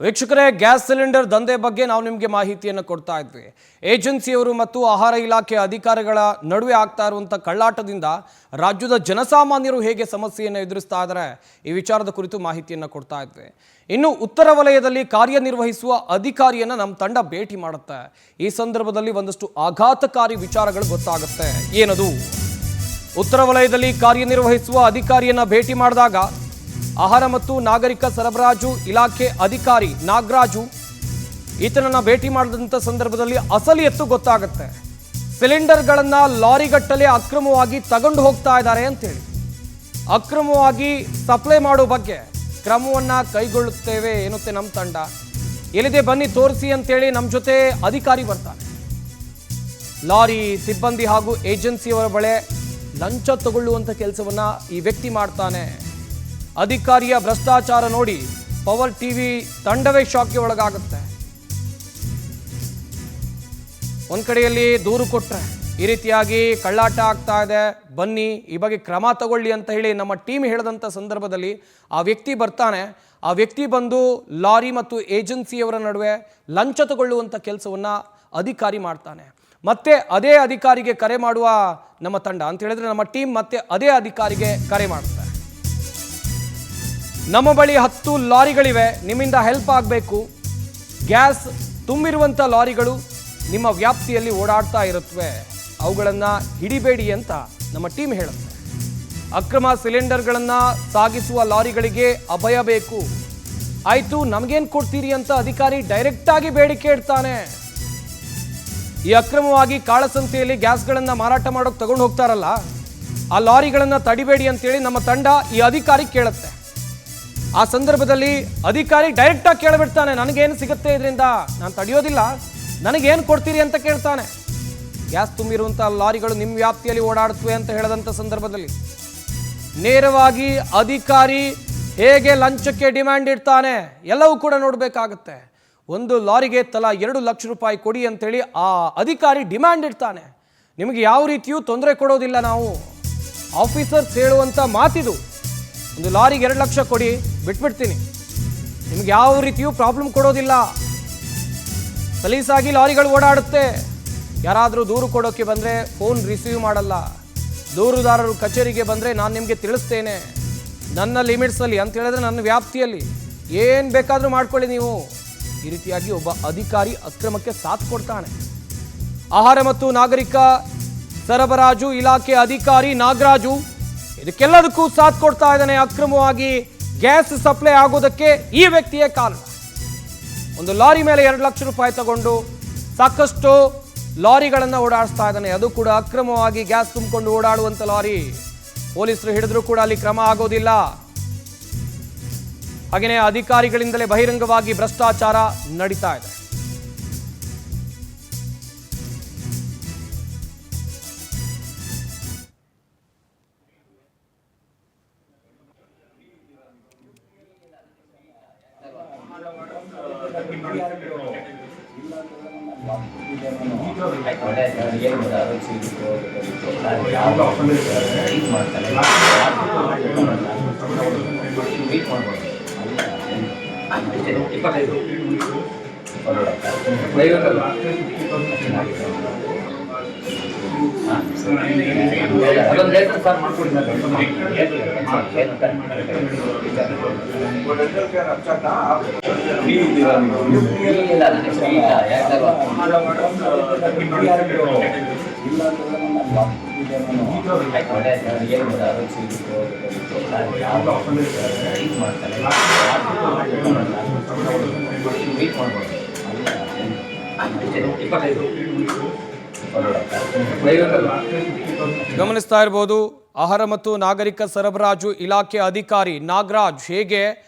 ವೀಕ್ಷಕರೇ, gas cylinder ದಂಧೆ ಬಗ್ಗೆ ನಾವು ನಿಮಗೆ ಮಾಹಿತಿಯನ್ನು ಕೊಡ್ತಾ ಇದ್ವಿ. ಏಜೆನ್ಸಿಯವರು ಮತ್ತು ಆಹಾರ ಇಲಾಖೆ ಅಧಿಕಾರಿಗಳ ನಡುವೆ ಆಗ್ತಾ ಇರುವಂಥ ಕಳ್ಳಾಟದಿಂದ ರಾಜ್ಯದ ಜನಸಾಮಾನ್ಯರು ಹೇಗೆ ಸಮಸ್ಯೆಯನ್ನು ಎದುರಿಸ್ತಾ ಇದ್ದಾರೆ ಈ ವಿಚಾರದ ಕುರಿತು ಮಾಹಿತಿಯನ್ನು ಕೊಡ್ತಾ ಇದ್ವಿ. ಇನ್ನು ಉತ್ತರ ವಲಯದಲ್ಲಿ ಕಾರ್ಯನಿರ್ವಹಿಸುವ ಅಧಿಕಾರಿಯನ್ನು ನಮ್ಮ ತಂಡ ಭೇಟಿ ಮಾಡುತ್ತೆ. ಈ ಸಂದರ್ಭದಲ್ಲಿ ಒಂದಷ್ಟು ಆಘಾತಕಾರಿ ವಿಚಾರಗಳು ಗೊತ್ತಾಗುತ್ತೆ. ಏನದು? ಉತ್ತರ ವಲಯದಲ್ಲಿ ಕಾರ್ಯನಿರ್ವಹಿಸುವ ಅಧಿಕಾರಿಯನ್ನು ಭೇಟಿ ಮಾಡಿದಾಗ ಆಹಾರ ಮತ್ತು ನಾಗರಿಕ ಸರಬರಾಜು ಇಲಾಖೆ ಅಧಿಕಾರಿ ನಾಗರಾಜು ಈತನನ್ನ ಭೇಟಿ ಮಾಡಿದಂಥ ಸಂದರ್ಭದಲ್ಲಿ ಅಸಲಿ ಎತ್ತು ಗೊತ್ತಾಗುತ್ತೆ. ಸಿಲಿಂಡರ್ಗಳನ್ನು ಲಾರಿಗಟ್ಟಲೆ ಅಕ್ರಮವಾಗಿ ತಗೊಂಡು ಹೋಗ್ತಾ ಇದ್ದಾರೆ ಅಂತೇಳಿ ಅಕ್ರಮವಾಗಿ ಸಪ್ಲೈ ಮಾಡೋ ಬಗ್ಗೆ ಕ್ರಮವನ್ನು ಕೈಗೊಳ್ಳುತ್ತೇವೆ ಎನ್ನುತ್ತೆ ನಮ್ಮ ತಂಡ. ಎಲ್ಲಿದೆ ಬನ್ನಿ ತೋರಿಸಿ ಅಂತೇಳಿ ನಮ್ಮ ಜೊತೆ ಅಧಿಕಾರಿ ಬರ್ತಾನೆ. ಲಾರಿ ಸಿಬ್ಬಂದಿ ಹಾಗೂ ಏಜೆನ್ಸಿಯವರ ಬಳಿ ಲಂಚ ತಗೊಳ್ಳುವಂಥ ಕೆಲಸವನ್ನ ಈ ವ್ಯಕ್ತಿ ಮಾಡ್ತಾನೆ. ಅಧಿಕಾರಿಯ ಭ್ರಷ್ಟಾಚಾರ ನೋಡಿ ಪವರ್ ಟಿವಿ ತಂಡವೇ ಶಾಕ್ಗೆ ಒಳಗಾಗುತ್ತೆ. ಒಂದ್ ಕಡೆಯಲ್ಲಿ ದೂರು ಕೊಟ್ರೆ ಈ ರೀತಿಯಾಗಿ ಕಳ್ಳಾಟ ಆಗ್ತಾ ಇದೆ, ಬನ್ನಿ ಈ ಬಗ್ಗೆ ಕ್ರಮ ತಗೊಳ್ಳಿ ಅಂತ ಹೇಳಿ ನಮ್ಮ ಟೀಮ್ ಹೇಳಿದಂಥ ಸಂದರ್ಭದಲ್ಲಿ ಆ ವ್ಯಕ್ತಿ ಬರ್ತಾನೆ. ಆ ವ್ಯಕ್ತಿ ಬಂದು ಲಾರಿ ಮತ್ತು ಏಜೆನ್ಸಿಯವರ ನಡುವೆ ಲಂಚ ತಗೊಳ್ಳುವಂಥ ಕೆಲಸವನ್ನ ಅಧಿಕಾರಿ ಮಾಡ್ತಾನೆ. ಮತ್ತೆ ಅದೇ ಅಧಿಕಾರಿಗೆ ಕರೆ ಮಾಡುವ ನಮ್ಮ ತಂಡ ಅಂತ ಹೇಳಿದ್ರೆ ನಮ್ಮ ಟೀಮ್ ಮತ್ತೆ ಅದೇ ಅಧಿಕಾರಿಗೆ ಕರೆ ಮಾಡುತ್ತೆ. ನಮ್ಮ ಬಳಿ 10 ಲಾರಿಗಳಿವೆ, ನಿಮ್ಮಿಂದ ಹೆಲ್ಪ್ ಆಗಬೇಕು. ಗ್ಯಾಸ್ ತುಂಬಿರುವಂಥ ಲಾರಿಗಳು ನಿಮ್ಮ ವ್ಯಾಪ್ತಿಯಲ್ಲಿ ಓಡಾಡ್ತಾ ಇರುತ್ತವೆ, ಅವುಗಳನ್ನು ಹಿಡಿಬೇಡಿ ಅಂತ ನಮ್ಮ ಟೀಮ್ ಹೇಳುತ್ತೆ. ಅಕ್ರಮ ಸಿಲಿಂಡರ್ಗಳನ್ನು ಸಾಗಿಸುವ ಲಾರಿಗಳಿಗೆ ಅಭಯ ಬೇಕು. ಆಯಿತು, ನಮಗೇನು ಕೊಡ್ತೀರಿ ಅಂತ ಅಧಿಕಾರಿ ಡೈರೆಕ್ಟಾಗಿ ಬೇಡಿಕೆ ಇಡ್ತಾನೆ. ಈ ಅಕ್ರಮವಾಗಿ ಕಾಳಸಂತೆಯಲ್ಲಿ ಗ್ಯಾಸ್ಗಳನ್ನು ಮಾರಾಟ ಮಾಡೋಕೆ ತಗೊಂಡು ಹೋಗ್ತಾರಲ್ಲ, ಆ ಲಾರಿಗಳನ್ನು ತಡಿಬೇಡಿ ಅಂತೇಳಿ ನಮ್ಮ ತಂಡ ಈ ಅಧಿಕಾರಿ ಕೇಳುತ್ತೆ. ಆ ಸಂದರ್ಭದಲ್ಲಿ ಅಧಿಕಾರಿ ಡೈರೆಕ್ಟಾಗಿ ಕೇಳಿಬಿಡ್ತಾನೆ, ನನಗೇನು ಸಿಗುತ್ತೆ ಇದರಿಂದ, ನಾನು ತಡೆಯೋದಿಲ್ಲ, ನನಗೇನು ಕೊಡ್ತೀರಿ ಅಂತ ಕೇಳ್ತಾನೆ. ಗ್ಯಾಸ್ ತುಂಬಿರುವಂಥ ಲಾರಿಗಳು ನಿಮ್ಮ ವ್ಯಾಪ್ತಿಯಲ್ಲಿ ಓಡಾಡುತ್ತವೆ ಅಂತ ಹೇಳಿದಂಥ ಸಂದರ್ಭದಲ್ಲಿ ನೇರವಾಗಿ ಅಧಿಕಾರಿ ಹೇಗೆ ಲಂಚಕ್ಕೆ ಡಿಮ್ಯಾಂಡ್ ಇಡ್ತಾನೆ ಎಲ್ಲವೂ ಕೂಡ ನೋಡಬೇಕಾಗುತ್ತೆ. ಒಂದು ಲಾರಿಗೆ ತಲಾ 2 ಲಕ್ಷ ರೂಪಾಯಿ ಕೊಡಿ ಅಂತೇಳಿ ಆ ಅಧಿಕಾರಿ ಡಿಮ್ಯಾಂಡ್ ಇಡ್ತಾನೆ. ನಿಮಗೆ ಯಾವ ರೀತಿಯೂ ತೊಂದರೆ ಕೊಡೋದಿಲ್ಲ, ನಾವು ಆಫೀಸರ್ಸ್ ಹೇಳುವಂಥ ಮಾತಿದು. ಒಂದು ಲಾರಿಗೆ 2 ಲಕ್ಷ ಕೊಡಿ, ಬಿಟ್ಬಿಡ್ತೀನಿ, ನಿಮ್ಗೆ ಯಾವ ರೀತಿಯೂ ಪ್ರಾಬ್ಲಮ್ ಕೊಡೋದಿಲ್ಲ. ಸಲೀಸಾಗಿ ಲಾರಿಗಳು ಓಡಾಡುತ್ತೆ. ಯಾರಾದರೂ ದೂರು ಕೊಡೋಕ್ಕೆ ಬಂದರೆ ಫೋನ್ ರಿಸೀವ್ ಮಾಡಲ್ಲ. ದೂರುದಾರರು ಕಚೇರಿಗೆ ಬಂದರೆ ನಾನು ನಿಮಗೆ ತಿಳಿಸ್ತೇನೆ, ನನ್ನ ಲಿಮಿಟ್ಸಲ್ಲಿ ಅಂತ ಹೇಳಿದ್ರೆ ನನ್ನ ವ್ಯಾಪ್ತಿಯಲ್ಲಿ ಏನು ಬೇಕಾದರೂ ಮಾಡ್ಕೊಳ್ಳಿ ನೀವು. ಈ ರೀತಿಯಾಗಿ ಒಬ್ಬ ಅಧಿಕಾರಿ ಅಕ್ರಮಕ್ಕೆ ಸಾಥ್ ಕೊಡ್ತಾನೆ. ಆಹಾರ ಮತ್ತು ನಾಗರಿಕ ಸರಬರಾಜು ಇಲಾಖೆ ಅಧಿಕಾರಿ ನಾಗರಾಜು ಇದಕ್ಕೆಲ್ಲದಕ್ಕೂ ಸಾಥ್ ಕೊಡ್ತಾ ಇದ್ದಾನೆ. ಅಕ್ರಮವಾಗಿ ಗ್ಯಾಸ್ ಸಪ್ಲೈ ಆಗೋದಕ್ಕೆ ಈ ವ್ಯಕ್ತಿಯೇ ಕಾರಣ. ಒಂದು ಲಾರಿ ಮೇಲೆ 2 ಲಕ್ಷ ರೂಪಾಯಿ ತಗೊಂಡು ಸಾಕಷ್ಟು ಲಾರಿಗಳನ್ನು ಓಡಾಡಿಸ್ತಾ ಇದ್ದಾನೆ. ಅದು ಕೂಡ ಅಕ್ರಮವಾಗಿ ಗ್ಯಾಸ್ ತುಂಬಿಕೊಂಡು ಓಡಾಡುವಂಥ ಲಾರಿ. ಪೊಲೀಸರು ಹಿಡಿದ್ರೂ ಕೂಡ ಅಲ್ಲಿ ಕ್ರಮ ಆಗೋದಿಲ್ಲ. ಹಾಗೆಯೇ ಅಧಿಕಾರಿಗಳಿಂದಲೇ ಬಹಿರಂಗವಾಗಿ ಭ್ರಷ್ಟಾಚಾರ ನಡೀತಾ ಇದೆ. ಗಮನಿಸ್ತಾ ಇರಬಹುದು, ಆಹಾರ ಮತ್ತು ನಾಗರಿಕ ಸರಬರಾಜು ಇಲಾಖೆ ಅಧಿಕಾರಿ ನಾಗರಾಜ್ ಹೇಗೆ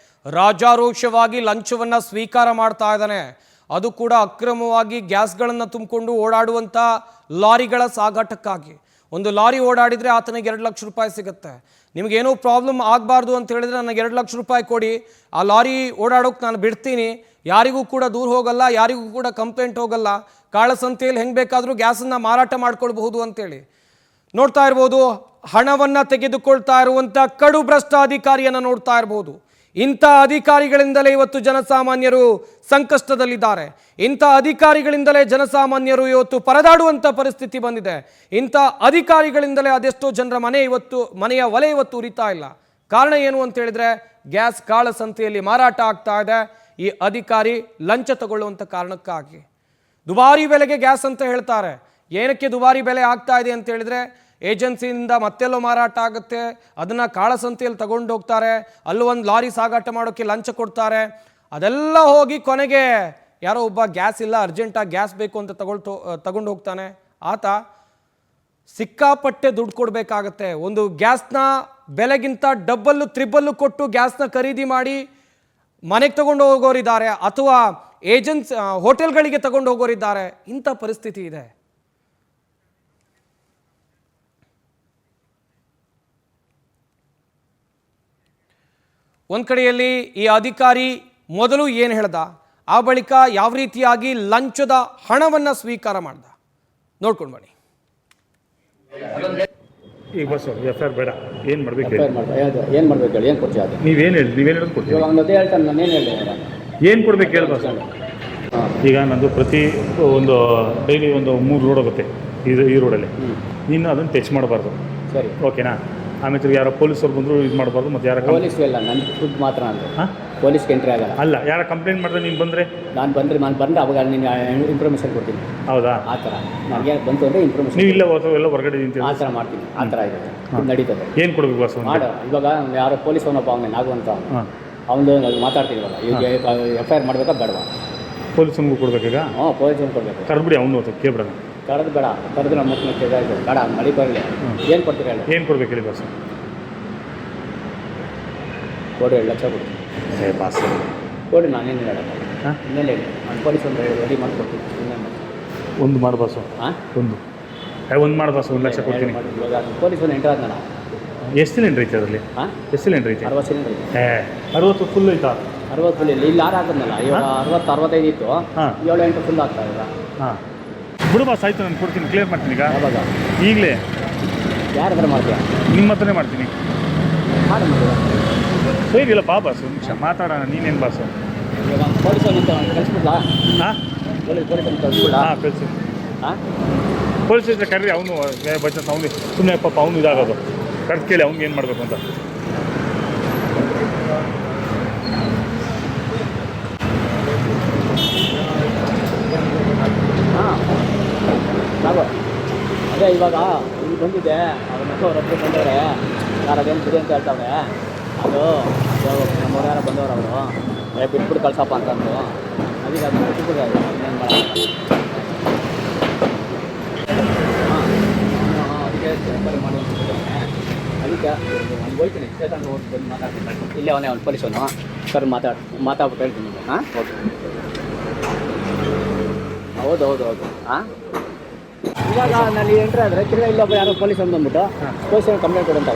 ರಾಜಾರೋಷವಾಗಿ ಲಂಚವನ್ನ ಸ್ವೀಕಾರ ಮಾಡ್ತಾ ಇದ್ದಾನೆ. ಅದು ಕೂಡ ಅಕ್ರಮವಾಗಿ ಗ್ಯಾಸ್ಗಳನ್ನು ತುಂಬಿಕೊಂಡು ಓಡಾಡುವಂಥ ಲಾರಿಗಳ ಸಾಗಾಟಕ್ಕಾಗಿ. ಒಂದು ಲಾರಿ ಓಡಾಡಿದರೆ ಆತನಿಗೆ 2 ಲಕ್ಷ ರೂಪಾಯಿ ಸಿಗುತ್ತೆ. ನಿಮಗೇನೋ ಪ್ರಾಬ್ಲಮ್ ಆಗಬಾರ್ದು ಅಂತ ಹೇಳಿದ್ರೆ ನನಗೆ 2 ಲಕ್ಷ ರೂಪಾಯಿ ಕೊಡಿ, ಆ ಲಾರಿ ಓಡಾಡೋಕೆ ನಾನು ಬಿಡ್ತೀನಿ, ಯಾರಿಗೂ ಕೂಡ ದೂರ ಹೋಗಲ್ಲ, ಯಾರಿಗೂ ಕೂಡ ಕಂಪ್ಲೇಂಟ್ ಹೋಗಲ್ಲ, ಕಾಳಸಂತೆಯಲ್ಲಿ ಹೆಂಗೆ ಬೇಕಾದರೂ ಗ್ಯಾಸನ್ನು ಮಾರಾಟ ಮಾಡ್ಕೊಳ್ಬಹುದು ಅಂತೇಳಿ ನೋಡ್ತಾ ಇರ್ಬೋದು. ಹಣವನ್ನು ತೆಗೆದುಕೊಳ್ತಾ ಇರುವಂಥ ಕಡು ಭ್ರಷ್ಟ ಅಧಿಕಾರಿಯನ್ನು ನೋಡ್ತಾ ಇರ್ಬೋದು. ಇಂಥ ಅಧಿಕಾರಿಗಳಿಂದಲೇ ಇವತ್ತು ಜನಸಾಮಾನ್ಯರು ಸಂಕಷ್ಟದಲ್ಲಿದ್ದಾರೆ. ಇಂಥ ಅಧಿಕಾರಿಗಳಿಂದಲೇ ಜನಸಾಮಾನ್ಯರು ಇವತ್ತು ಪರದಾಡುವಂಥ ಪರಿಸ್ಥಿತಿ ಬಂದಿದೆ. ಇಂಥ ಅಧಿಕಾರಿಗಳಿಂದಲೇ ಅದೆಷ್ಟೋ ಜನರ ಮನೆಯ ಒಲೆ ಇವತ್ತು ಉರಿತಾ ಇಲ್ಲ. ಕಾರಣ ಏನು ಅಂತ ಹೇಳಿದ್ರೆ ಗ್ಯಾಸ್ ಕಾಳಸಂತೆಯಲ್ಲಿ ಮಾರಾಟ ಆಗ್ತಾ ಇದೆ. ಈ ಅಧಿಕಾರಿ ಲಂಚ ತಗೊಳ್ಳುವಂಥ ಕಾರಣಕ್ಕಾಗಿ ದುಬಾರಿ ಬೆಲೆಗೆ ಗ್ಯಾಸ್ ಅಂತ ಹೇಳ್ತಾರೆ. ಏನಕ್ಕೆ ದುಬಾರಿ ಬೆಲೆ ಆಗ್ತಾ ಇದೆ ಅಂತ ಹೇಳಿದ್ರೆ ಏಜೆನ್ಸಿಯಿಂದ ಮತ್ತೆಲ್ಲೋ ಮಾರಾಟ ಆಗುತ್ತೆ, ಅದನ್ನು ಕಾಳಸಂತೆಯಲ್ಲಿ ತಗೊಂಡು ಹೋಗ್ತಾರೆ, ಅಲ್ಲೂ ಒಂದು ಲಾರಿ ಸಾಗಾಟ ಮಾಡೋಕ್ಕೆ ಲಂಚ ಕೊಡ್ತಾರೆ. ಅದೆಲ್ಲ ಹೋಗಿ ಕೊನೆಗೆ ಯಾರೋ ಒಬ್ಬ ಗ್ಯಾಸ್ ಇಲ್ಲ, ಅರ್ಜೆಂಟಾಗಿ ಗ್ಯಾಸ್ ಬೇಕು ಅಂತ ತಗೊಂಡು ಹೋಗ್ತಾನೆ. ಆತ ಸಿಕ್ಕಾಪಟ್ಟೆ ದುಡ್ಡು ಕೊಡಬೇಕಾಗತ್ತೆ. ಒಂದು ಗ್ಯಾಸ್ನ ಬೆಲೆಗಿಂತ ಡಬ್ಬಲ್ಲು ತ್ರಿಬ್ಬಲ್ಲು ಕೊಟ್ಟು ಗ್ಯಾಸ್ನ ಖರೀದಿ ಮಾಡಿ ಮನೆಗೆ ತಗೊಂಡು ಹೋಗೋರಿದ್ದಾರೆ, ಅಥವಾ ಹೋಟೆಲ್ಗಳಿಗೆ ತಗೊಂಡು ಹೋಗೋರಿದ್ದಾರೆ. ಇಂಥ ಪರಿಸ್ಥಿತಿ ಇದೆ. ಒಂದು ಕಡೆಯಲ್ಲಿ ಈ ಅಧಿಕಾರಿ ಮೊದಲು ಏನು ಹೇಳ್ದ, ಆ ಬಳಿಕ ಯಾವ ರೀತಿಯಾಗಿ ಲಂಚದ ಹಣವನ್ನು ಸ್ವೀಕಾರ ಮಾಡ್ದ ನೋಡ್ಕೊಂಡು ಬನ್ನಿ. ಈಗ ಬಸ್ FIR ಬೇಡ, ಏನು ಮಾಡ್ಬೇಕು ಏನು ಮಾಡ್ಬೇಕು ಹೇಳಿ, ಏನು ಕೊಡ್ತೀವಿ ಅದು ನೀವೇನು ಹೇಳೋದು ಕೊಡ್ತೀವಿ. ಅವ್ನು ಅದೇ ಹೇಳ್ತಾನೆ, ನಾನು ಏನು ಹೇಳಿ ಏನು ಕೊಡ್ಬೇಕು ಹೇಳಿ ಬಸ್. ಈಗ ನಂದು ಪ್ರತಿ ಒಂದು ಡೈಲಿ ಒಂದು 3 ಲೋಡ್ ಹೋಗುತ್ತೆ ಈ ರೋಡಲ್ಲಿ. ನೀನು ಅದನ್ನು ಟಚ್ ಮಾಡಬಾರ್ದು, ಸರಿ ಓಕೆನಾ? ಆಮೇಲೆ ಯಾರೋ ಪೊಲೀಸರು ಬಂದರು ಇದು ಮಾಡಬಾರ್ದು. ಮತ್ತು ಯಾರ ಪೊಲೀಸ್ ಇಲ್ಲ, ನನ್ನ ಫುಡ್ ಮಾತ್ರ ಅಂದರೆ ಪೊಲೀಸ್ಗೆ ಎಂಟ್ರಿ ಆಗಲ್ಲ. ಅಲ್ಲ, ಯಾರ ಕಂಪ್ಲೇಂಟ್ ಮಾಡಿದ್ರೆ ನೀನು ಬಂದರೆ ನಾನು ಬಂದರೆ ಅವಾಗ ನೀನು ಇನ್ಫಾರ್ಮೇಷನ್ ಕೊಡ್ತೀನಿ. ಹೌದಾ? ಆ ಥರ ನನಗೆ ಬಂತು ಅಂದರೆ ಇನ್ಫಾರ್ಮೇಷನ್ ನೀವು ಇಲ್ಲ ಎಲ್ಲ ಹೊರಗಡೆ ನಿಂತು ಆ ಥರ ಮಾಡ್ತೀನಿ. ಆ ಥರ ಇರುತ್ತೆ, ನಡೀತದೆ. ಏನು ಕೊಡಬೇಕು ಬಸ್ ಮಾಡು. ಇವಾಗ ಯಾರೋ ಪೊಲೀಸ್ ಅವನಪ್ಪ, ಅವನೇ ನಾಗು ಅಂತ ಅವನು ಮಾತಾಡ್ತಿದ್ವಲ್ಲ, ಈಗ FIR ಮಾಡಬೇಕಾ ಬೇಡವಾ? ಪೊಲೀಸನಿಗೂ ಕೊಡ್ಬೇಕೀಗ? ಪೊಲೀಸನ್ನು ಕೊಡಬೇಕು. ಕರ್ಬಿಡಿ ಅವನು ಕೇಳ್ಬೇಡ. ಕರೆದು ಬೇಡ, ಕರೆದು ನಮ್ಮ ಮುಖ್ಯ ಬೇಡ, ನಡಿ ಬರಲಿ. ಏನು ಕೊಡ್ತೀರಿ ಹೇಳಿ? ಏನು ಕೊಡ್ಬೇಕು ಹೇಳಿ ಬಸ್? ಕೊಡಿ, 2 ಲಕ್ಷ ಕೊಡಿ. ಬಾಸ್ ಕೊಡಿ, ನಾನೇನು ಹೇಳೋದು. ಇನ್ನೇನು ಹೇಳಿ, ನಾನು ಪೊಲೀಸ್ ಒಂದು ರೆಡಿ ಮಾಡಿಕೊಡ್ತೀನಿ. ಇನ್ನೇನು ಒಂದು ಮಾಡು ಬಾಸು. ಒಂದು ಮಾಡು ಬಾಸು, 1 ಲಕ್ಷ ಕೊಡ್ತೀನಿ. ಇವಾಗ ಪೊಲೀಸ್ ಒಂದು ಎಂಟ್ರ್ ಆದ ನಾನು. ಎಷ್ಟು ಸಿಲಿಂಡ್ರ್ ಐತೆ ಅದರಲ್ಲಿ? ಎಷ್ಟು ಸಿಲಿಂಡ್ರ್ ಐತೆ? 60 ಸಿಲಿಂಡ್ರ್ ಐತೆ. 60 ಫುಲ್ ಐತಾ? 60 ಫುಲ್ ಇಲ್ಲಿ 6 ಆಗೋದ್ನಲ್ಲ. ಇವಾಗ 60-65 ಇತ್ತು, 7-8 ಫುಲ್ ಆಗ್ತಾ ಇವಾಗ. ಹಾಂ ಬಿಡು ಬಾಸ್, ಆಯಿತು, ನಾನು ಕೊಡ್ತೀನಿ, ಕ್ಲಿಯರ್ ಮಾಡ್ತೀನಿ. ಈಗ ಯಾವಾಗ? ಈಗಲೇ. ಯಾರ ಹತ್ರ ಮಾಡ್ತೀಯ? ನಿಮ್ಮ ಹತ್ರನೇ ಮಾಡ್ತೀನಿ. ಮಾಡಿ ಸರಿಯಿಲ್ಲ ಬಾ ಬಾಸು, ಒಂದು ನಿಮಿಷ ಮಾತಾಡೋಣ. ನೀನೇನು ಬಾಸು? ಇವಾಗ ಪೊಲೀಸ್ ಅಂತ ಕಳಿಸ್ಬಿಡ್ಲಾ? ಹಾಂ ಪೊಲೀಸ್ ಅಂತ ಕಳಿಸ್ಬಿಡ್ಲಾ? ಹಾಂ ಕಳಿಸಿ. ಹಾಂ ಪೊಲೀಸ್ ಸ್ಟೇಷನ್ ಕರ್ರಿ. ಅವನು ಬಚ್ಚ ಅವನು ಸುಮ್ಮನೆ ಪಾಪ ಅವನು ಇದಾಗೋದು. ಕರೆದು ಕೇಳಿ ಅವ್ನಿಗೆ ಏನು ಮಾಡಬೇಕು ಅಂತ. ಹಾಂ ಸಾಗು. ಅದೇ ಇವಾಗ ಇಲ್ಲಿ ಬಂದಿದ್ದೆ, ಅವ್ರ ಹತ್ರ ಬಂದವ್ರೆ, ಯಾರು ಅದೇನು ಬಿಡಿ ಅಂತ ಹೇಳ್ತಾವ್ರೆ. ಅದು ನಮ್ಮವ್ರು ಯಾರೋ ಬಂದವ್ರು, ಅವರು ಬಿಟ್ಬಿಟ್ಟು ಕಳ್ಸಪ್ಪ ಅಂತಂದು. ಅದಕ್ಕೆ ಅದನ್ನ ಬಿಟ್ಬಿಟ್ಟು ಇನ್ನೇನು ಮಾಡೋಣ. ಅದಕ್ಕೆ ಮಾಡಿ ಅದಕ್ಕೆ ನಾನು ಹೋಗ್ತೀನಿ, ಸ್ಟೇಷನ್ಗೆ ಹೋಗಿ ಬಂದು ಮಾತಾಡ್ತೀನಿ. ಇಲ್ಲೇ ಅವನೇ ಅವ್ನು ಪೊಲೀಸವನು. ಸರ್ ಮಾತಾಡ್ಬಿಟ್ಟು ಹೇಳ್ತೀನಿ ನಿಮಗೆ. ಹಾಂ ಓಕೆ. ಹೌದು. ಹಾಂ ಇವಾಗ ನಾನು ಎಂಟ್ರಿ ಆದರೆ ತಿರ್ಗಾ ಇಲ್ಲೊಬ್ಬ ಯಾರೋ ಪೊಲೀಸ್ ಬಂದ್ಬಿಟ್ಟು ಸ್ಟೇಷನ್ ಕಂಪ್ಲೇಂಟ್ ಕೊಡು ಅಂತ.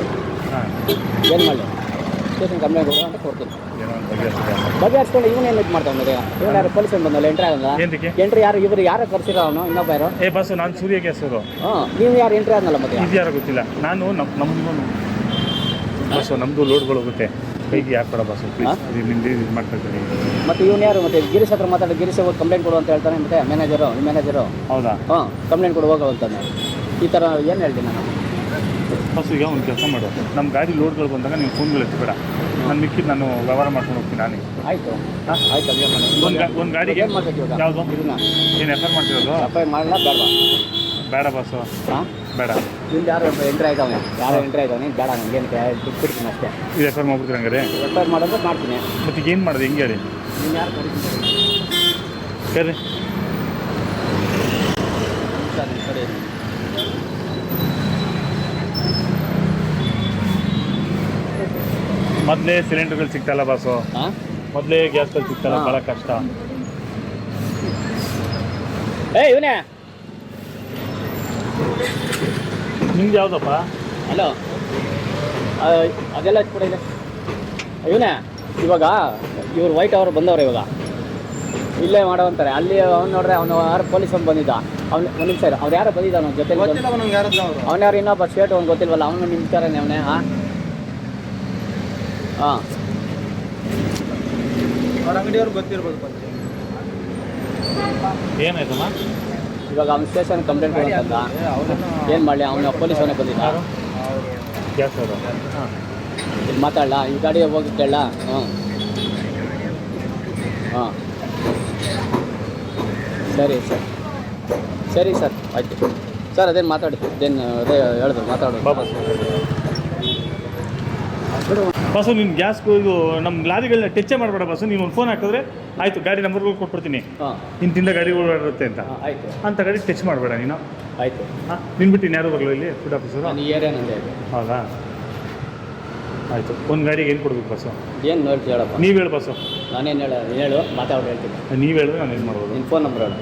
ಏನು ಮಾಡಲಿ? ಸ್ಟೇಷನ್ ಕಂಪ್ಲೇಂಟ್ ಕೊಡು ಅಂತ ಕೊಡ್ತೀನಿ. ಬಗೆಹರಿಸ್ಕೊಂಡು ಇವನೇನು ಇದು ಮಾಡ್ತಾವೆ. ಇವ್ರು ಯಾರು ಪೊಲೀಸ್ ಬಂದಲ್ಲ, ಎಂಟ್ರಿ ಆಗಲ್ಲ. ಎಂಟ್ರಿ ಇವರು ಯಾರು ಕರ್ಸಿರೋ ಅವನು ಇನ್ನೊಬ್ಬ ಯಾರು? ಬಸ್ಸು ನಾನು ಸೂರ್ಯ ಗ್ಯಾಸರು. ನೀವು ಯಾರು ಎಂಟ್ರಿ ಆದ್ನಲ್ಲ ಮತ್ತೆ? ಇದು ಯಾರೋ ಗೊತ್ತಿಲ್ಲ. ನಾನು ನಮ್ಮದು ಬಸ್ಸು, ನಮ್ಮದು ಲೋಡ್ಗಳು ಹೋಗುತ್ತೆ. ಕೈಗೆ ಯಾಕೆ ಕೊಡ ಬಸ್ಸು, ಪ್ಲೀಸ್ ನಿಮ್ದು ಇದು ಮಾಡ್ತಾ ಇದ್ದೀನಿ. ಮತ್ತು ಇವನು ಯಾರು? ಮತ್ತೆ ಗಿರೀಶ್ ಹತ್ರ ಮಾತಾಡಿ, ಗಿರೀಶ್ ಹೋಗಿ ಕಂಪ್ಲೇಂಟ್ ಕೊಡು ಅಂತ ಹೇಳ್ತಾನೆ. ಮತ್ತೆ ಮ್ಯಾನೇಜರು ಹೌದಾ? ಕಂಪ್ಲೇಂಟ್ ಕೊಡು ಹೋಗೋ ಅಂತಾನೆ. ಈ ಥರ ಏನು ಹೇಳ್ತೀನಿ ನಾನು? ಬಸ್ಸು ಈಗ ಒಂದು ಕೆಲಸ ಮಾಡು, ನಮ್ಮ ಗಾಡಿ ಲೋಡ್ಗಳು ಬಂದಾಗ ನೀವು ಫೋನ್ಗಳು ಎತ್ತಬೇಡ. ನಾನು ಮಿಕ್ಕಿದ್ದು ನಾನು ವ್ಯವಹಾರ ಮಾಡ್ಕೊಂಡು ಹೋಗ್ತೀನಿ ನಾನೇ. ಆಯಿತು ಆಯ್ತು. ಒಂದು ಗಾಡಿಗೆ ಏನು ಮಾಡಬೇಕು ಇವಾಗ? ಯಾವುದು ಇದನ್ನ ಏನು FIR ಮಾಡ್ತಿರೋದು? FIR ಮಾಡಲ್ಲ ಬೇಡವಾ? ಬೇಡ ಬಸ್ಸು, ಬೇಡ. ಇಲ್ಲಿ ಯಾರು ಎಂಟ್ರಿ ಆಯ್ತವನೆ, ಬೇಡ, ನನಗೇನು ಬಿಟ್ಬಿಡ್ತೀನಿ ಅಷ್ಟೇ. ಇದು FIR ಮಾಡ್ಬಿಡ್ತೀನಿ. ಹಂಗಾರೆ FIR ಮಾಡೋದು ಮಾಡ್ತೀನಿ. ಮತ್ತೆ ಈಗ ಏನು ಮಾಡೋದು? ಹೆಂಗೆ ಹೇಳಿ? ನೀನು ಯಾರು ಸರಿ ಮೊದಲೇ ಸಿಲಿಂಡರ್ಗಳು ಸಿಗ್ತಲ್ಲ ಬಾಸು, ಮೊದಲೇ ಗ್ಯಾಸ್ಗಳು ಸಿಗ್ತಲ್ಲ, ಭಾಳ ಕಷ್ಟ. ಇವನೇ ನಿಮ್ದು ಯಾವುದಪ್ಪ? ಹಲೋ, ಅದೆಲ್ಲ ಕೂಡ ಇದೆ. ಇವನೇ ಇವಾಗ ಇವ್ರು ವೈಟ್ ಅವರು ಬಂದವ್ರೆ, ಇವಾಗ ಇಲ್ಲೇ ಮಾಡೋ ಅಂತಾರೆ. ಅಲ್ಲಿ ಅವ್ನು ನೋಡ್ರೆ, ಅವನು ಯಾರು ಪೊಲೀಸ್ ಅವ್ನು ಬಂದಿದ್ದ. ಅವ್ನು ಒಂದು ನಿಮಿಷ ಅವ್ರು ಯಾರೋ ಬಂದಿದ್ದ, ಅವನ ಜೊತೆ ಅವ್ನು ಯಾರು ಇನ್ನೊಬ್ಬ ಶೇಟ್ ಅವ್ನು ಗೊತ್ತಿಲ್ವಲ್ಲ, ಅವನು ನಿಂತಾನೆ ಅವನೇ. ಹಾಂ ಅವ್ರ ಅಂಗಡಿಯವ್ರು ಗೊತ್ತಿರ್ಬೋದು ಬಂದು. ಏನಾಯ್ತಮ್ಮ? ಇವಾಗ ಅವ್ನು ಸ್ಟೇಷನ್ ಕಂಪ್ಲೇಂಟ್ ಕೊಡೋಂತ ಏನು ಮಾಡಲಿ? ಅವನು ಪೊಲೀಸ್ ಅವನೇ ಬಂದಿದ್ದ. ಗ್ಯಾಸ್ ಅವರು ಹಾಂ ಇಲ್ಲಿ ಮಾತಾಡಲ್ಲ, ಈ ಗಾಡಿ ಹೋಗಿ ಕೇಳ. ಹಾಂ ಹಾಂ ಸರಿ ಸರ್, ಸರಿ ಸರ್, ಆಯಿತು ಸರ್. ಅದೇನು ಮಾತಾಡಿ, ಅದೇ ಹೇಳಿದ್ರು ಮಾತಾಡೋದು. ಬಾಬಾ ಬಸ್ಸು ನಿನ್ನ ಗ್ಯಾಸ್ಗೂ ಇದು ನಮ್ಮ ಲಾರಿಗಳನ್ನ ಟೆಚ್ಚೇ ಮಾಡಬೇಡ ಬಸ್ಸು. ನೀನು ಒಂದು ಫೋನ್ ಹಾಕಿದ್ರೆ ಆಯಿತು, ಗಾಡಿ ನಂಬರ್ಗಳು ಕೊಟ್ಬಿಡ್ತೀನಿ, ಹಾಂ ಇಂತಿಂದ ಗಾಡಿಗಳು ಓಡಾಡುತ್ತೆ ಅಂತ. ಆಯಿತು ಅಂಥ ಗಾಡಿ ಟಚ್ ಮಾಡಬೇಡ ನೀನು. ಆಯಿತು. ಹಾಂ ನಿನ್ಬಿಟ್ಟು ಇನ್ಯಾರು ಬರಲ್ಲ ಇಲ್ಲಿ ಫುಡ್ ಆಫೀಸರು? ನಾನು ಈ ಏರಿಯಾ ನಂದೇ ಇದೆ. ಹೌದಾ, ಆಯಿತು. ಒಂದು ಗಾಡಿಗೆ ಏನು ಕೊಡ್ಬೇಕು ಬಸ್ಸು? ಏನು ನೋಡಿ ಹೇಳಪ್ಪ. ನೀವು ಹೇಳು ಬಸ್ಸು. ನಾನೇನು ಹೇಳು ಮಾತಾಡೋದು ಹೇಳ್ತೀನಿ. ನೀವು ಹೇಳಿದ್ರೆ ನಾನು ಏನು ಮಾಡ್ಬೋದು? ನಿನ್ನ ಫೋನ್ ನಂಬರ್ ಹೇಳು.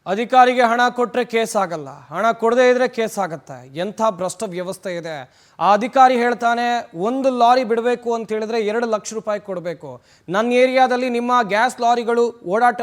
ಅಧಿಕಾರಿಗೆ ಹಣ ಕೊಟ್ಟರೆ ಕೇಸ್ ಆಗಲ್ಲ, ಹಣ ಕೊಡದೇ ಇದ್ರೆ ಕೇಸ್ ಆಗತ್ತೆ. ಎಂಥ ಭ್ರಷ್ಟ ವ್ಯವಸ್ಥೆ ಇದೆ. ಆ ಅಧಿಕಾರಿ ಹೇಳ್ತಾನೆ, ಒಂದು ಲಾರಿ ಬಿಡಬೇಕು ಅಂತ ಹೇಳಿದ್ರೆ 2 ಲಕ್ಷ ರೂಪಾಯಿ ಕೊಡಬೇಕು. ನನ್ನ ಏರಿಯಾದಲ್ಲಿ ನಿಮ್ಮ ಗ್ಯಾಸ್ ಲಾರಿಗಳು ಓಡಾಟ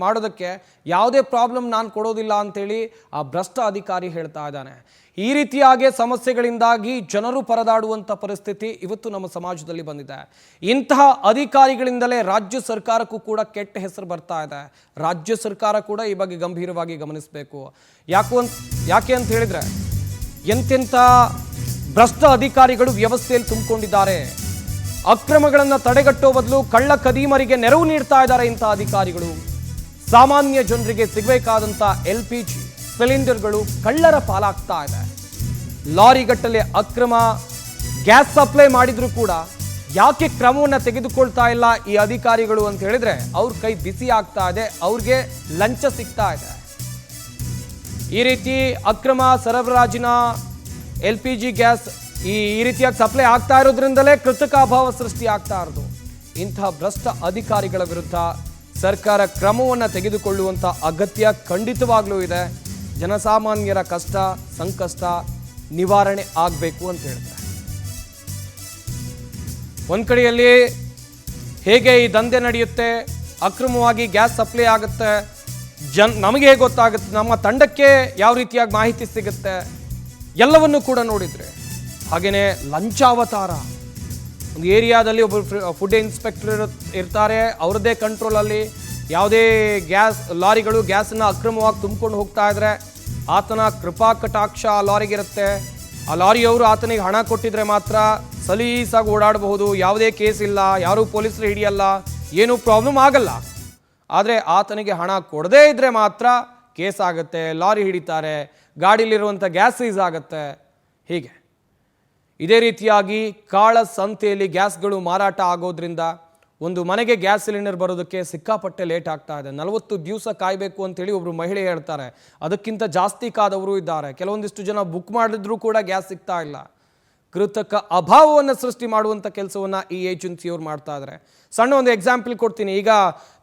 ಮಾಡೋದಕ್ಕೆ ಯಾವುದೇ ಪ್ರಾಬ್ಲಮ್ ನಾನು ಕೊಡೋದಿಲ್ಲ ಅಂತೇಳಿ ಆ ಭ್ರಷ್ಟ ಅಧಿಕಾರಿ ಹೇಳ್ತಾ ಇದ್ದಾನೆ. ಈ ರೀತಿಯಾಗಿ ಸಮಸ್ಯೆಗಳಿಂದಾಗಿ ಜನರು ಪರದಾಡುವಂಥ ಪರಿಸ್ಥಿತಿ ಇವತ್ತು ನಮ್ಮ ಸಮಾಜದಲ್ಲಿ ಬಂದಿದೆ. ಇಂತಹ ಅಧಿಕಾರಿಗಳಿಂದಲೇ ರಾಜ್ಯ ಸರ್ಕಾರಕ್ಕೂ ಕೂಡ ಕೆಟ್ಟ ಹೆಸರು ಬರ್ತಾ ಇದೆ. ರಾಜ್ಯ ಸರ್ಕಾರ ಕೂಡ ಈ ಬಗ್ಗೆ ಗಂಭೀರವಾಗಿ ಗಮನಿಸಬೇಕು. ಯಾಕೆ ಅಂತ ಹೇಳಿದ್ರೆ, ಎಂತೆಂಥ ಭ್ರಷ್ಟ ಅಧಿಕಾರಿಗಳು ವ್ಯವಸ್ಥೆಯಲ್ಲಿ ತುಂಬಿಕೊಂಡಿದ್ದಾರೆ. ಅಕ್ರಮಗಳನ್ನು ತಡೆಗಟ್ಟೋ ಬದಲು ಕಳ್ಳ ಕದೀಮರಿಗೆ ನೆರವು ನೀಡ್ತಾ ಇದ್ದಾರೆ ಇಂಥ ಅಧಿಕಾರಿಗಳು. ಸಾಮಾನ್ಯ ಜನರಿಗೆ ಸಿಗಬೇಕಾದಂಥ LPG ಸಿಲಿಂಡರ್ಗಳು ಕಳ್ಳರ ಪಾಲಾಗ್ತಾ ಇದೆ. ಲಾರಿಗಟ್ಟಲೆ ಅಕ್ರಮ ಗ್ಯಾಸ್ ಸಪ್ಲೈ ಮಾಡಿದ್ರು ಕೂಡ ಯಾಕೆ ಕ್ರಮವನ್ನು ತೆಗೆದುಕೊಳ್ತಾ ಇಲ್ಲ ಈ ಅಧಿಕಾರಿಗಳು ಅಂತ ಹೇಳಿದ್ರೆ, ಅವ್ರ ಕೈ ಬಿಸಿ ಆಗ್ತಾ ಇದೆ, ಅವ್ರಿಗೆ ಲಂಚ ಸಿಗ್ತಾ ಇದೆ. ಈ ರೀತಿ ಅಕ್ರಮ ಸರಬರಾಜಿನ LPG ಗ್ಯಾಸ್ ಈ ರೀತಿಯಾಗಿ ಸಪ್ಲೈ ಆಗ್ತಾ ಇರೋದ್ರಿಂದಲೇ ಕೃತಕ ಅಭಾವ ಸೃಷ್ಟಿ ಆಗ್ತಾ ಇರೋದು. ಇಂತಹ ಭ್ರಷ್ಟ ಅಧಿಕಾರಿಗಳ ವಿರುದ್ಧ ಸರ್ಕಾರ ಕ್ರಮವನ್ನು ತೆಗೆದುಕೊಳ್ಳುವಂಥ ಅಗತ್ಯ ಖಂಡಿತವಾಗ್ಲೂ ಇದೆ. ಜನಸಾಮಾನ್ಯರ ಕಷ್ಟ ಸಂಕಷ್ಟ ನಿವಾರಣೆ ಆಗಬೇಕು ಅಂತ ಹೇಳ್ತಾರೆ. ಒಂದು ಕಡೆಯಲ್ಲಿ ಹೇಗೆ ಈ ದಂಧೆ ನಡೆಯುತ್ತೆ, ಅಕ್ರಮವಾಗಿ ಗ್ಯಾಸ್ ಸಪ್ಲೈ ಆಗುತ್ತೆ, ನಮಗೆ ಹೇಗೆ ಗೊತ್ತಾಗುತ್ತೆ, ನಮ್ಮ ತಂಡಕ್ಕೆ ಯಾವ ರೀತಿಯಾಗಿ ಮಾಹಿತಿ ಸಿಗುತ್ತೆ, ಎಲ್ಲವನ್ನು ಕೂಡ ನೋಡಿದರೆ. ಹಾಗೆಯೇ ಲಂಚಾವತಾರ. ಒಂದು ಏರಿಯಾದಲ್ಲಿ ಒಬ್ಬರು ಫುಡ್ ಇನ್ಸ್ಪೆಕ್ಟರ್ ಇರ್ತಾರೆ, ಅವ್ರದ್ದೇ ಕಂಟ್ರೋಲಲ್ಲಿ ಯಾವುದೇ ಗ್ಯಾಸ್ ಲಾರಿಗಳು ಗ್ಯಾಸನ್ನು ಅಕ್ರಮವಾಗಿ ತುಂಬಿಕೊಂಡು ಹೋಗ್ತಾ ಇದ್ರೆ ಆತನ ಕೃಪಾ ಕಟಾಕ್ಷ ಆ ಲಾರಿಗಿರುತ್ತೆ. ಆ ಲಾರಿಯವರು ಆತನಿಗೆ ಹಣ ಕೊಟ್ಟಿದ್ರೆ ಮಾತ್ರ ಸಲೀಸಾಗಿ ಓಡಾಡಬಹುದು, ಯಾವುದೇ ಕೇಸ್ ಇಲ್ಲ, ಯಾರೂ ಪೊಲೀಸರು ಹಿಡಿಯಲ್ಲ, ಏನೂ ಪ್ರಾಬ್ಲಮ್ ಆಗಲ್ಲ. ಆದರೆ ಆತನಿಗೆ ಹಣ ಕೊಡದೇ ಇದ್ದರೆ ಮಾತ್ರ ಕೇಸ್ ಆಗುತ್ತೆ, ಲಾರಿ ಹಿಡಿತಾರೆ, ಗಾಡಿಲಿರುವಂಥ ಗ್ಯಾಸ್ ಸೀಸ್ ಆಗುತ್ತೆ. ಹೀಗೆ ಇದೇ ರೀತಿಯಾಗಿ ಕಾಳ ಸಂತೆಯಲ್ಲಿ ಗ್ಯಾಸ್ಗಳು ಮಾರಾಟ ಆಗೋದ್ರಿಂದ ಒಂದು ಮನೆಗೆ ಗ್ಯಾಸ್ ಸಿಲಿಂಡರ್ ಬರೋದಕ್ಕೆ ಸಿಕ್ಕಾಪಟ್ಟೆ ಲೇಟ್ ಆಗ್ತಾ ಇದೆ. 40 ದಿವಸ ಕಾಯಬೇಕು ಅಂತೇಳಿ ಒಬ್ಬರು ಮಹಿಳೆ ಹೇಳ್ತಾರೆ. ಅದಕ್ಕಿಂತ ಜಾಸ್ತಿ ಕಾದವರು ಇದ್ದಾರೆ. ಕೆಲವೊಂದಿಷ್ಟು ಜನ ಬುಕ್ ಮಾಡಿದ್ರೂ ಕೂಡ ಗ್ಯಾಸ್ ಸಿಗ್ತಾ ಇಲ್ಲ. ಕೃತಕ ಅಭಾವವನ್ನು ಸೃಷ್ಟಿ ಮಾಡುವಂಥ ಕೆಲಸವನ್ನು ಈ ಏಜೆನ್ಸಿಯವರು ಮಾಡ್ತಾ ಇದ್ದಾರೆ. ಸಣ್ಣ ಒಂದು ಎಕ್ಸಾಂಪಲ್ ಕೊಡ್ತೀನಿ. ಈಗ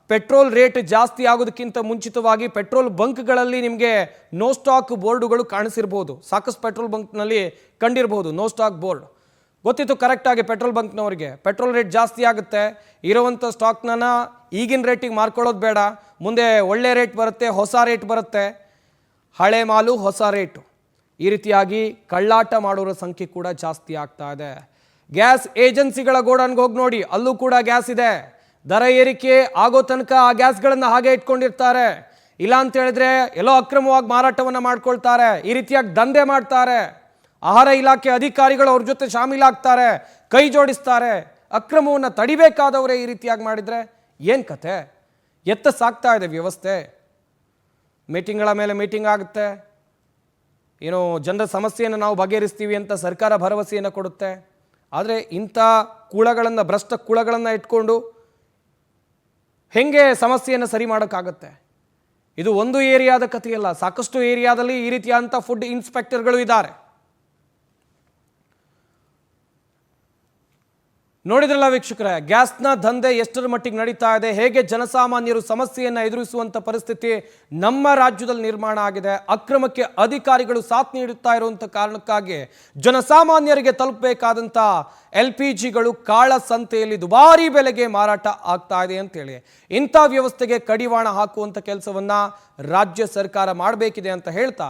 ಪೆಟ್ರೋಲ್ ರೇಟ್ ಜಾಸ್ತಿ ಆಗೋದಕ್ಕಿಂತ ಮುಂಚಿತವಾಗಿ ಪೆಟ್ರೋಲ್ ಬಂಕ್ಗಳಲ್ಲಿ ನಿಮಗೆ ನೋ ಸ್ಟಾಕ್ ಬೋರ್ಡುಗಳು ಕಾಣಿಸಿರ್ಬೋದು. ಸಾಕಷ್ಟು ಪೆಟ್ರೋಲ್ ಬಂಕ್ನಲ್ಲಿ ಕಂಡಿರ್ಬೋದು ನೋ ಸ್ಟಾಕ್ ಬೋರ್ಡ್. ಗೊತ್ತಿತ್ತು ಕರೆಕ್ಟಾಗಿ ಪೆಟ್ರೋಲ್ ಬಂಕ್ನವರಿಗೆ ಪೆಟ್ರೋಲ್ ರೇಟ್ ಜಾಸ್ತಿ ಆಗುತ್ತೆ, ಇರುವಂಥ ಸ್ಟಾಕ್ನ ಈಗಿನ ರೇಟಿಗೆ ಮಾರ್ಕೊಳ್ಳೋದು ಬೇಡ, ಮುಂದೆ ಒಳ್ಳೆ ರೇಟ್ ಬರುತ್ತೆ, ಹೊಸ ರೇಟ್ ಬರುತ್ತೆ, ಹಳೆ ಮಾಲು ಹೊಸ ರೇಟು. ಈ ರೀತಿಯಾಗಿ ಕಳ್ಳಾಟ ಮಾಡೋರ ಸಂಖ್ಯೆ ಕೂಡ ಜಾಸ್ತಿ ಆಗ್ತಾ ಇದೆ. ಗ್ಯಾಸ್ ಏಜೆನ್ಸಿಗಳ ಗೋಡನ್ಗೆ ಹೋಗಿ ನೋಡಿ, ಅಲ್ಲೂ ಕೂಡ ಗ್ಯಾಸ್ ಇದೆ. ದರ ಏರಿಕೆ ಆಗೋ ತನಕ ಆ ಗ್ಯಾಸ್ಗಳನ್ನು ಹಾಗೆ ಇಟ್ಕೊಂಡಿರ್ತಾರೆ. ಇಲ್ಲ ಅಂತ ಹೇಳಿದ್ರೆ ಎಲ್ಲೋ ಅಕ್ರಮವಾಗಿ ಮಾರಾಟವನ್ನು ಮಾಡ್ಕೊಳ್ತಾರೆ. ಈ ರೀತಿಯಾಗಿ ದಂಧೆ ಮಾಡ್ತಾರೆ. ಆಹಾರ ಇಲಾಖೆ ಅಧಿಕಾರಿಗಳು ಅವ್ರ ಜೊತೆ ಶಾಮೀಲಾಗ್ತಾರೆ, ಕೈ ಜೋಡಿಸ್ತಾರೆ. ಅಕ್ರಮವನ್ನು ತಡಿಬೇಕಾದವರೇ ಈ ರೀತಿಯಾಗಿ ಮಾಡಿದರೆ ಏನು ಕತೆ? ಎತ್ತ ಸಾಗ್ತಾ ಇದೆ ವ್ಯವಸ್ಥೆ. ಮೀಟಿಂಗ್ಗಳ ಮೇಲೆ ಮೀಟಿಂಗ್ ಆಗುತ್ತೆ, ಏನೋ ಜನರ ಸಮಸ್ಯೆಯನ್ನು ನಾವು ಬಗೆಹರಿಸ್ತೀವಿ ಅಂತ ಸರ್ಕಾರ ಭರವಸೆಯನ್ನು ಕೊಡುತ್ತೆ. ಆದರೆ ಇಂಥ ಕುಳಗಳನ್ನು, ಭ್ರಷ್ಟ ಕುಳಗಳನ್ನು ಇಟ್ಕೊಂಡು ಹೆಂಗೆ ಸಮಸ್ಯೆಯನ್ನು ಸರಿ ಮಾಡೋಕ್ಕಾಗತ್ತೆ? ಇದು ಒಂದು ಏರಿಯಾದ ಕಥೆಯಲ್ಲ, ಸಾಕಷ್ಟು ಏರಿಯಾದಲ್ಲಿ ಈ ರೀತಿಯಾದಂಥ ಫುಡ್ ಇನ್ಸ್ಪೆಕ್ಟರ್ಗಳು ಇದ್ದಾರೆ. ನೋಡಿದ್ರಲ್ಲ ವೀಕ್ಷಕರೇ, ಗ್ಯಾಸ್ನ ದಂಧೆ ಎಷ್ಟರ ಮಟ್ಟಿಗೆ ನಡೀತಾ ಇದೆ, ಹೇಗೆ ಜನಸಾಮಾನ್ಯರು ಸಮಸ್ಯೆಯನ್ನು ಎದುರಿಸುವಂಥ ಪರಿಸ್ಥಿತಿ ನಮ್ಮ ರಾಜ್ಯದಲ್ಲಿ ನಿರ್ಮಾಣ ಆಗಿದೆ. ಅಕ್ರಮಕ್ಕೆ ಅಧಿಕಾರಿಗಳು ಸಾಥ್ ನೀಡುತ್ತಾ ಇರುವಂಥ ಕಾರಣಕ್ಕಾಗಿ ಜನಸಾಮಾನ್ಯರಿಗೆ ತಲುಪಬೇಕಾದಂಥ LPGಗಳು ಕಾಳ ಸಂತೆಯಲ್ಲಿ ದುಬಾರಿ ಬೆಲೆಗೆ ಮಾರಾಟ ಆಗ್ತಾ ಇದೆ ಅಂತೇಳಿ ಇಂಥ ವ್ಯವಸ್ಥೆಗೆ ಕಡಿವಾಣ ಹಾಕುವಂಥ ಕೆಲಸವನ್ನ ರಾಜ್ಯ ಸರ್ಕಾರ ಮಾಡಬೇಕಿದೆ ಅಂತ ಹೇಳ್ತಾ